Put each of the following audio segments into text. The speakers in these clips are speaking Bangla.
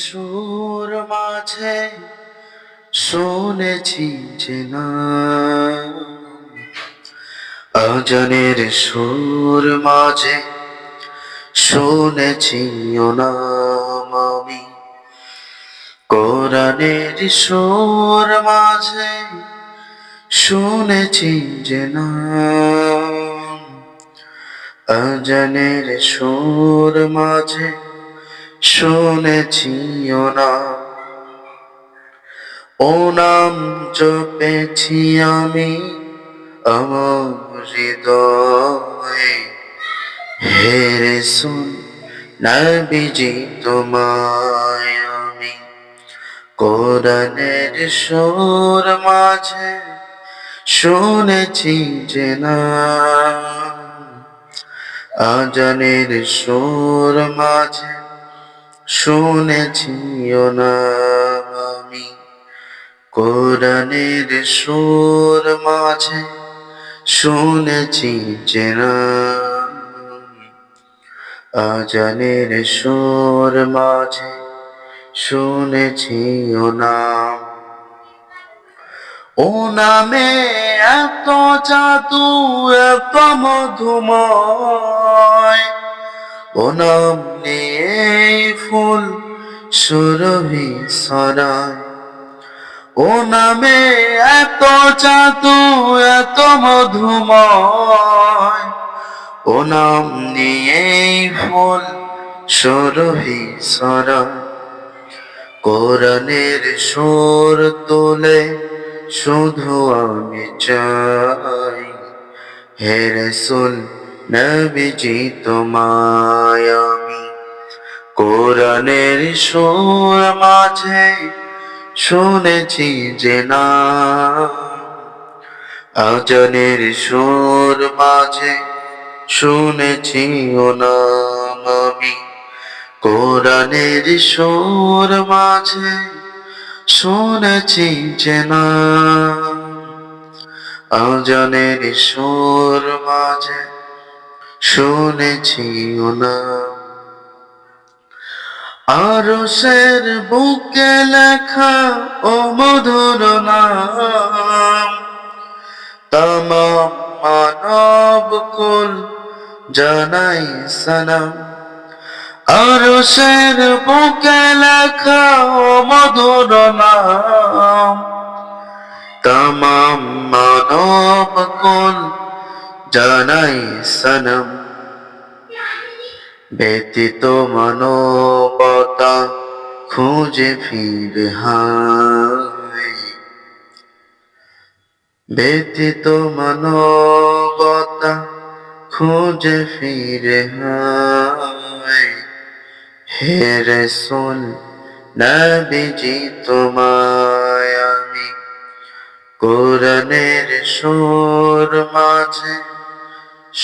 সুর মাঝে শুনেছি যে নাম, আজানের সুর মাঝে শুনেছি ও নাম আমি। কোরআনের সুর মাঝে শুনেছি যে নাম, আজানের সুর মাঝে শুনেছি ও নাম। ও নাম জপেছি আমি আমার হৃদয়ে, হে রাসূল নবীজি তোমায় আমি। কোরআনের সুর মাঝে শুনেছি যে নাম, আজানের সুর মাঝে শুনেছি ও নাম আমি। কোরআনের সুর মাঝে শুনেছি যে নাম, আজানের সুর মাঝে শুনেছি ও নাম। ও নামে এত জাদু এত মধুময়, ও নাম নিয়ে ফুল সুরভি ছড়ায়। ও নামে এত জাদু এত মধুময়, ও নাম নিয়ে ফুল সুরভি ছড়ায়। কোরআনের সুর তোলে শুধু আমি চাই, হে রাসূল নবীজি তোমায় আমি। কোরআনের সুর মাঝে শুনেছি যে নাম, আজানের সুর মাঝে শুনেছি ও নাম আমি। কোরআনের সুর মাঝে শুনেছি যে নাম, আজানের সুর মাঝে শুনেছি ও নাম। আরশের বুকে লেখা ও মধুর নাম, তামাম মানব কুল জানাই সালাম। আরশের বুকে লেখা ও মধুর নাম, তামাম মানব কুল জানাই সালাম। ব্যতীত মানবতা খুঁজে ফিরে হায়, ব্যতীত মানবতা খুঁজে ফিরে হায়, হে রাসূল নবীজি তোমায় আমি। কোরআনের সুর মাঝে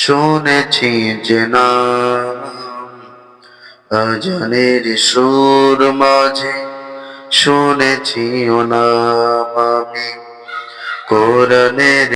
শুনেছি যে নাম, আজানের সুর মাঝে শুনেছি ও নাম আমি। কোরআনের